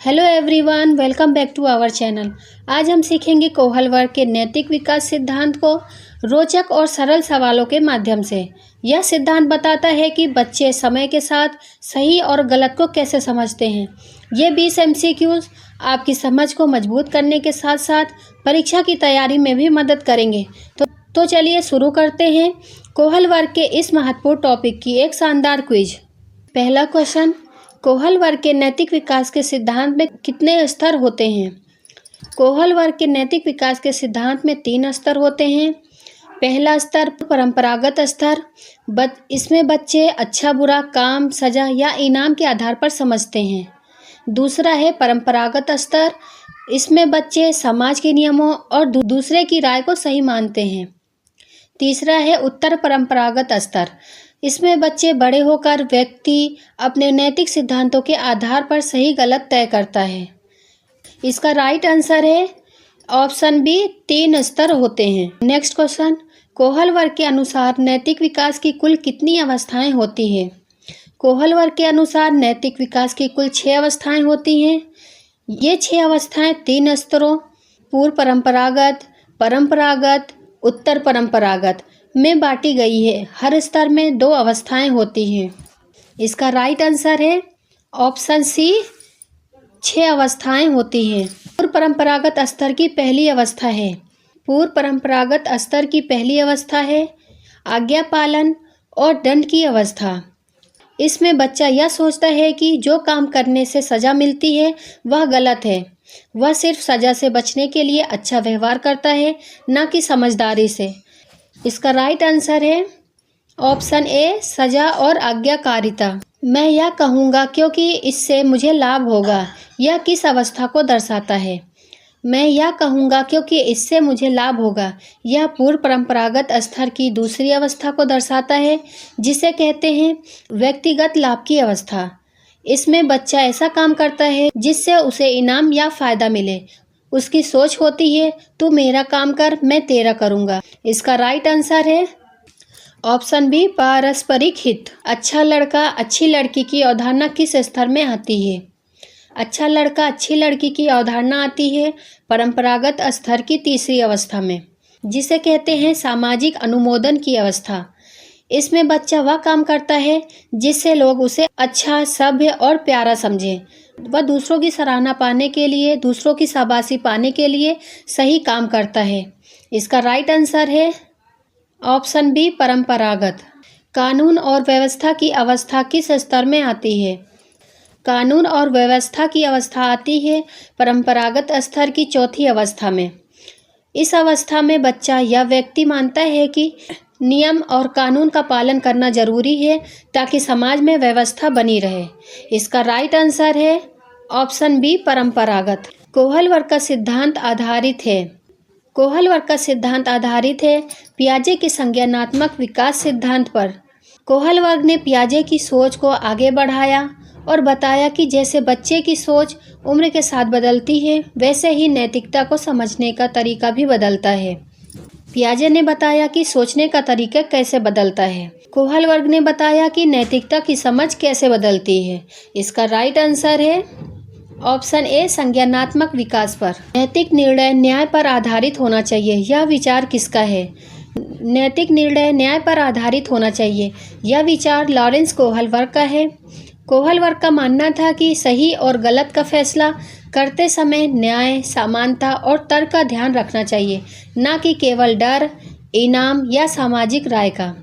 Hello everyone, welcome back to our channel. आज हम सीखेंगे कोहल वर्ग के नैतिक विकास सिद्धांत को रोचक और सरल सवालों के माध्यम से। यह सिद्धांत बताता है कि बच्चे समय के साथ सही और गलत को कैसे समझते हैं। ये 20 MCQs आपकी समझ को मजबूत करने के साथ साथ परीक्षा की तैयारी में भी मदद करेंगे। तो चलिए शुरू करते हैं कोहल वर्ग के इस महत्वपूर्ण टॉपिक की एक शानदार क्विज। पहला क्वेश्चन, कोहल वर्ग के नैतिक विकास के सिद्धांत में कितने स्तर होते हैं? कोहल वर्ग के नैतिक विकास के सिद्धांत में 3 स्तर होते हैं। पहला स्तर परंपरागत स्तर, इसमें बच्चे अच्छा बुरा, काम, सजा या इनाम के आधार पर समझते हैं। दूसरा है परंपरागत स्तर, इसमें बच्चे समाज के नियमों और दूसरे की राय को सही मानते हैं। तीसरा है उत्तर परंपरागत स्तर, इसमें बच्चे बड़े होकर व्यक्ति अपने नैतिक सिद्धांतों के आधार पर सही गलत तय करता है। इसका राइट आंसर है ऑप्शन बी, 3 स्तर होते हैं। नेक्स्ट क्वेश्चन, कोहल वर्ग के अनुसार नैतिक विकास की कुल कितनी अवस्थाएं होती हैं? कोहल वर्ग के अनुसार नैतिक विकास की कुल 6 अवस्थाएं होती हैं। ये 6 अवस्थाएं 3 स्तरों पूर्व परंपरागत, परंपरागत, उत्तर परंपरागत में बांटी गई है। हर स्तर में 2 अवस्थाएं होती हैं। इसका राइट आंसर है ऑप्शन सी, 6 अवस्थाएं होती हैं। पूर्व परंपरागत स्तर की पहली अवस्था है। पूर्व परंपरागत स्तर की पहली अवस्था है आज्ञा पालन और दंड की अवस्था। इसमें बच्चा यह सोचता है कि जो काम करने से सजा मिलती है वह गलत है। वह सिर्फ सजा से बचने के लिए अच्छा व्यवहार करता है, न कि समझदारी से। इसका राइट आंसर है ऑप्शन ए, सजा और आज्ञाकारिता। मैं यह कहूँगा क्योंकि इससे मुझे लाभ होगा, यह किस अवस्था को दर्शाता है? मैं यह कहूँगा क्योंकि इससे मुझे लाभ होगा, यह पूर्व परंपरागत स्तर की दूसरी अवस्था को दर्शाता है, जिसे कहते हैं व्यक्तिगत लाभ की अवस्था। इसमें बच्चा ऐसा काम करता है जिससे उसे इनाम या फ़ायदा मिले। उसकी सोच होती है तू मेरा काम कर, मैं तेरा करूँगा। इसका राइट आंसर है ऑप्शन बी, पारस्परिक हित। अच्छा लड़का अच्छी लड़की की अवधारणा किस स्तर में आती है? अच्छा लड़का अच्छी लड़की की अवधारणा आती है परंपरागत स्तर की तीसरी अवस्था में, जिसे कहते हैं सामाजिक अनुमोदन की अवस्था। इसमें बच्चा वह काम करता है जिससे लोग उसे अच्छा, सभ्य और प्यारा समझें। वह दूसरों की सराहना पाने के लिए, दूसरों की शाबाशी पाने के लिए सही काम करता है। इसका राइट आंसर है ऑप्शन बी, परंपरागत। कानून और व्यवस्था की अवस्था किस स्तर में आती है? कानून और व्यवस्था की अवस्था आती है परंपरागत स्तर की चौथी अवस्था में। इस अवस्था में बच्चा या व्यक्ति मानता है कि नियम और कानून का पालन करना जरूरी है ताकि समाज में व्यवस्था बनी रहे। इसका राइट आंसर है ऑप्शन बी, परंपरागत। कोहल वर्ग का सिद्धांत आधारित है। कोहल वर्ग का सिद्धांत आधारित है पियाजे के संज्ञानात्मक विकास सिद्धांत पर। कोहल वर्ग ने पियाजे की सोच को आगे बढ़ाया और बताया कि जैसे बच्चे की सोच उम्र के साथ बदलती है, वैसे ही नैतिकता को समझने का तरीका भी बदलता है। पियाजे ने बताया कि सोचने का तरीका कैसे बदलता है। कोहल वर्ग ने बताया कि नैतिकता की समझ कैसे बदलती है। इसका राइट आंसर है ऑप्शन ए, संज्ञानात्मक विकास पर। नैतिक निर्णय न्याय पर आधारित होना चाहिए, यह विचार किसका है? नैतिक निर्णय न्याय पर आधारित होना चाहिए, यह विचार लॉरेंस कोहल वर्ग का है। कोहल वर्ग का मानना था कि सही और गलत का फैसला करते समय न्याय, समानता और तर्क का ध्यान रखना चाहिए, न कि केवल डर, इनाम या सामाजिक राय का।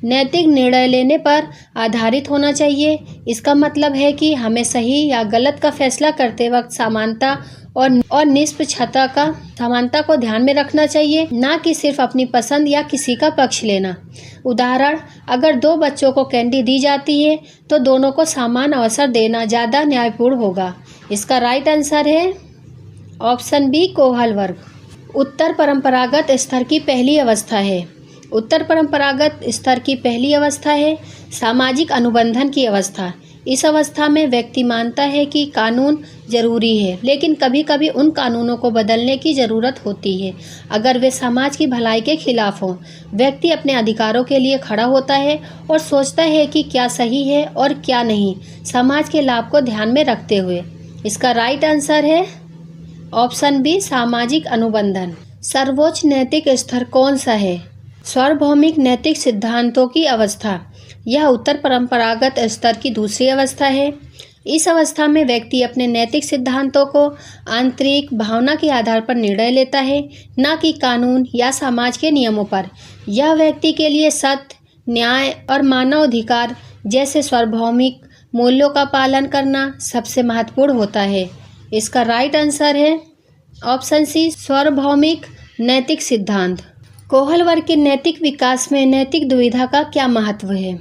नैतिक निर्णय लेने पर आधारित होना चाहिए। इसका मतलब है कि हमें सही या गलत का फैसला करते वक्त समानता और निष्पक्षता का समानता को ध्यान में रखना चाहिए, न कि सिर्फ अपनी पसंद या किसी का पक्ष लेना। उदाहरण, अगर 2 बच्चों को कैंडी दी जाती है तो दोनों को समान अवसर देना ज़्यादा न्यायपूर्ण होगा। इसका राइट आंसर है ऑप्शन बी, कोहल वर्ग। उत्तर परंपरागत स्तर की पहली अवस्था है। उत्तर परंपरागत स्तर की पहली अवस्था है सामाजिक अनुबंधन की अवस्था। इस अवस्था में व्यक्ति मानता है कि कानून जरूरी है, लेकिन कभी कभी उन कानूनों को बदलने की ज़रूरत होती है अगर वे समाज की भलाई के खिलाफ हों। व्यक्ति अपने अधिकारों के लिए खड़ा होता है और सोचता है कि क्या सही है और क्या नहीं, समाज के लाभ को ध्यान में रखते हुए। इसका राइट आंसर है ऑप्शन बी सामाजिक अनुबंधन। सर्वोच्च नैतिक स्तर कौन सा है? सार्वभौमिक नैतिक सिद्धांतों की अवस्था। यह उत्तर परंपरागत स्तर की दूसरी अवस्था है। इस अवस्था में व्यक्ति अपने नैतिक सिद्धांतों को आंतरिक भावना के आधार पर निर्णय लेता है, न कि कानून या समाज के नियमों पर। यह व्यक्ति के लिए सत्य, न्याय और मानवाधिकार जैसे सार्वभौमिक मूल्यों का पालन करना सबसे महत्वपूर्ण होता है। इसका राइट आंसर है ऑप्शन सी सार्वभौमिक नैतिक सिद्धांत। कोहल वर्ग के नैतिक विकास में नैतिक दुविधा का क्या महत्व है?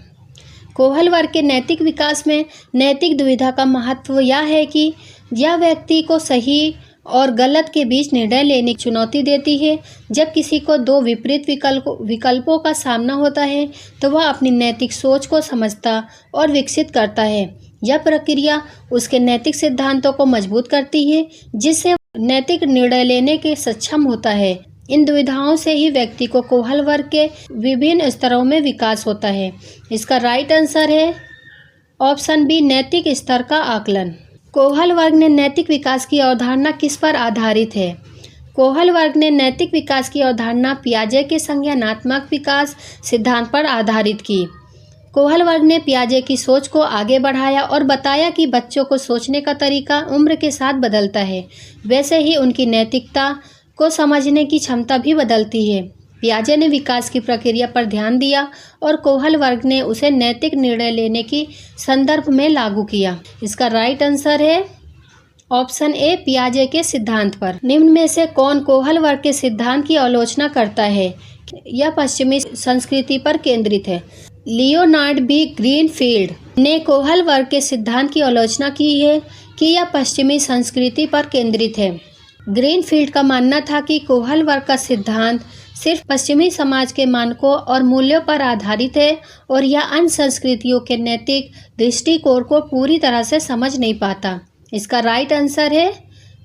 कोहल वर्ग के नैतिक विकास में नैतिक दुविधा का महत्व यह है कि यह व्यक्ति को सही और गलत के बीच निर्णय लेने की चुनौती देती है। जब किसी को दो विपरीत विकल्पों का सामना होता है तो वह अपनी नैतिक सोच को समझता और विकसित करता है। यह प्रक्रिया उसके नैतिक सिद्धांतों को मजबूत करती है, जिससे नैतिक निर्णय लेने के सक्षम होता है। इन दुविधाओं से ही व्यक्ति को कोहल वर्ग के विभिन्न स्तरों में विकास होता है। इसका राइट आंसर है ऑप्शन बी नैतिक स्तर का आकलन। कोहल वर्ग ने नैतिक विकास की अवधारणा किस पर आधारित है? कोहल वर्ग ने नैतिक विकास की अवधारणा पियाजे के संज्ञानात्मक विकास सिद्धांत पर आधारित की। कोहल वर्ग ने पियाजे की सोच को आगे बढ़ाया और बताया कि बच्चों को सोचने का तरीका उम्र के साथ बदलता है, वैसे ही उनकी नैतिकता को समझने की क्षमता भी बदलती है। पियाजे ने विकास की प्रक्रिया पर ध्यान दिया और कोहल वर्ग ने उसे नैतिक निर्णय लेने की संदर्भ में लागू किया। इसका राइट आंसर है ऑप्शन ए पियाजे के सिद्धांत पर। निम्न में से कौन कोहल वर्ग के सिद्धांत की आलोचना करता है? यह पश्चिमी संस्कृति पर केंद्रित है। लियोनार्ड बी ग्रीनफील्ड ने कोहल वर्ग के सिद्धांत की आलोचना की है कि यह पश्चिमी संस्कृति पर केंद्रित है। ग्रीनफील्ड का मानना था कि कोहल वर्ग का सिद्धांत सिर्फ पश्चिमी समाज के मानकों और मूल्यों पर आधारित है और यह अन्य संस्कृतियों के नैतिक दृष्टिकोण को पूरी तरह से समझ नहीं पाता। इसका राइट आंसर है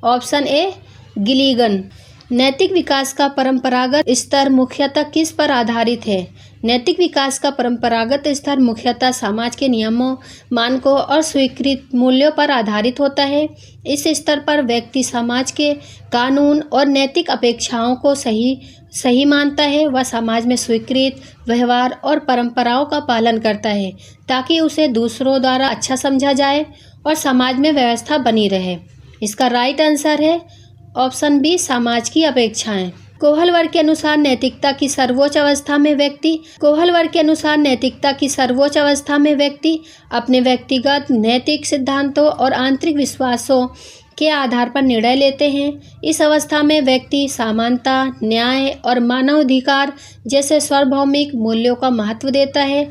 ऑप्शन ए गिलिगन। नैतिक विकास का परंपरागत स्तर मुख्यतः किस पर आधारित है? नैतिक विकास का परंपरागत स्तर मुख्यतः समाज के नियमों, मानकों और स्वीकृत मूल्यों पर आधारित होता है। इस स्तर पर व्यक्ति समाज के कानून और नैतिक अपेक्षाओं को सही मानता है। वह समाज में स्वीकृत व्यवहार और परंपराओं का पालन करता है ताकि उसे दूसरों द्वारा अच्छा समझा जाए और समाज में व्यवस्था बनी रहे। इसका राइट आंसर है ऑप्शन बी समाज की अपेक्षाएं। कोहल वर्ग के अनुसार नैतिकता की सर्वोच्च अवस्था में व्यक्ति अपने व्यक्तिगत नैतिक सिद्धांतों और आंतरिक विश्वासों के आधार पर निर्णय लेते हैं। इस अवस्था में व्यक्ति समानता, न्याय और मानवाधिकार जैसे सार्वभौमिक मूल्यों का महत्व देता है।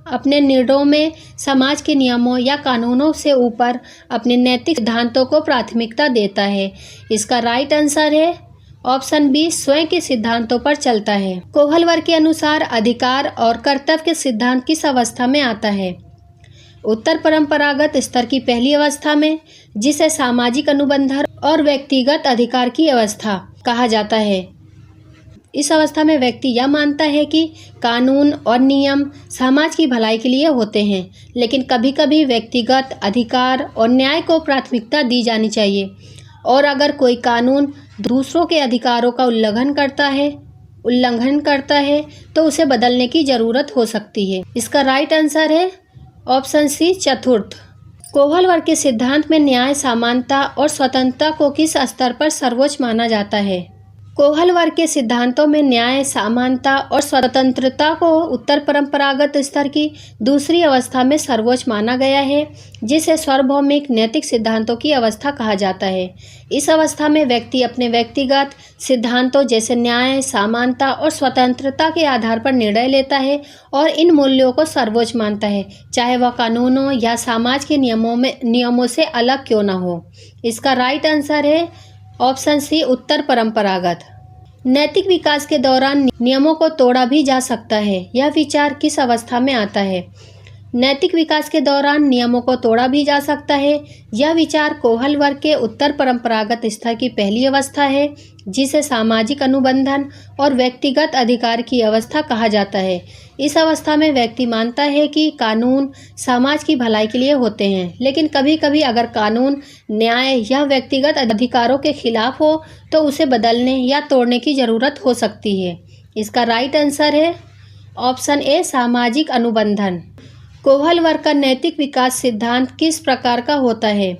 अपने निर्णयों में समाज के नियमों या कानूनों से ऊपर अपने नैतिक सिद्धांतों को प्राथमिकता देता है। इसका राइट आंसर है ऑप्शन बी स्वयं के सिद्धांतों पर चलता है। कोहल वर्ग के अनुसार अधिकार और कर्तव्य के सिद्धांत किस अवस्था में आता है? उत्तर परंपरागत स्तर की पहली अवस्था में, जिसे सामाजिक अनुबंधन और व्यक्तिगत अधिकार की अवस्था कहा जाता है। इस अवस्था में व्यक्ति यह मानता है कि कानून और नियम समाज की भलाई के लिए होते हैं, लेकिन कभी कभी व्यक्तिगत अधिकार और न्याय को प्राथमिकता दी जानी चाहिए, और अगर कोई कानून दूसरों के अधिकारों का उल्लंघन करता है तो उसे बदलने की जरूरत हो सकती है। इसका राइट आंसर है ऑप्शन सी चतुर्थ। कोहल वर्ग के सिद्धांत में न्याय, समानता और स्वतंत्रता को किस स्तर पर सर्वोच्च माना जाता है? कोहल वर्ग के सिद्धांतों में न्याय, समानता और स्वतंत्रता को उत्तर परंपरागत स्तर की दूसरी अवस्था में सर्वोच्च माना गया है, जिसे सार्वभौमिक नैतिक सिद्धांतों की अवस्था कहा जाता है। इस अवस्था में व्यक्ति अपने व्यक्तिगत सिद्धांतों जैसे न्याय, समानता और स्वतंत्रता के आधार पर निर्णय लेता है और इन मूल्यों को सर्वोच्च मानता है, चाहे वह कानूनों या समाज के नियमों से अलग क्यों न हो। इसका राइट आंसर है ऑप्शन सी उत्तर परंपरागत। नैतिक विकास के दौरान नियमों को तोड़ा भी जा सकता है, यह विचार किस अवस्था में आता है? नैतिक विकास के दौरान नियमों को तोड़ा भी जा सकता है, यह विचार कोहल वर्ग के उत्तर परंपरागत स्तर की पहली अवस्था है, जिसे सामाजिक अनुबंधन और व्यक्तिगत अधिकार की अवस्था कहा जाता है। इस अवस्था में व्यक्ति मानता है कि कानून समाज की भलाई के लिए होते हैं, लेकिन कभी कभी अगर कानून न्याय या व्यक्तिगत अधिकारों के खिलाफ हो तो उसे बदलने या तोड़ने की ज़रूरत हो सकती है। इसका राइट आंसर है ऑप्शन ए, सामाजिक अनुबंधन। कोहल वर्ग का नैतिक विकास सिद्धांत किस प्रकार का होता है?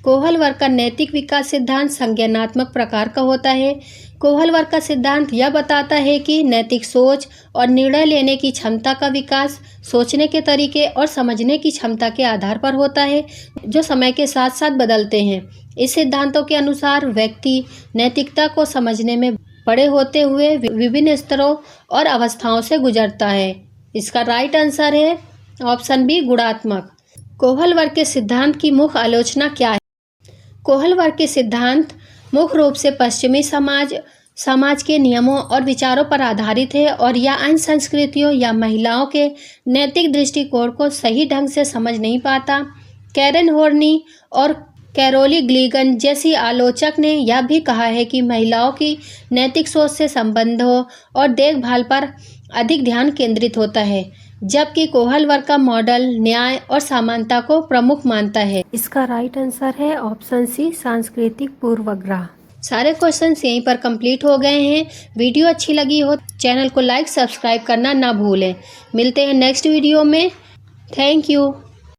कोहल वर्ग का नैतिक विकास सिद्धांत संज्ञानात्मक प्रकार का होता है। कोहल वर्ग का सिद्धांत यह बताता है कि नैतिक सोच और निर्णय लेने की क्षमता का विकास सोचने के तरीके और समझने की क्षमता के आधार पर होता है, जो समय के साथ साथ बदलते हैं। इस सिद्धांतों के अनुसार व्यक्ति नैतिकता को समझने में बड़े होते हुए विभिन्न स्तरों और अवस्थाओं से गुजरता है। इसका राइट आंसर है ऑप्शन बी, गुणात्मक। कोहल वर्ग के सिद्धांत की मुख्य आलोचना क्या है? कोहल वर्ग के सिद्धांत मुख्य रूप से पश्चिमी समाज के नियमों और विचारों पर आधारित है और यह अन्य संस्कृतियों या महिलाओं के नैतिक दृष्टिकोण को सही ढंग से समझ नहीं पाता। कैरन होर्नी और कैरोली ग्लीगन जैसी आलोचक ने यह भी कहा है कि महिलाओं की नैतिक सोच से संबंधों और देखभाल पर अधिक ध्यान केंद्रित होता है, जबकि कोहल वर्ग का मॉडल न्याय और समानता को प्रमुख मानता है। इसका राइट आंसर है ऑप्शन सी, सांस्कृतिक पूर्वाग्रह। सारे क्वेश्चंस यहीं पर कंप्लीट हो गए हैं। वीडियो अच्छी लगी हो चैनल को लाइक सब्सक्राइब करना ना भूलें। मिलते हैं नेक्स्ट वीडियो में। Thank you.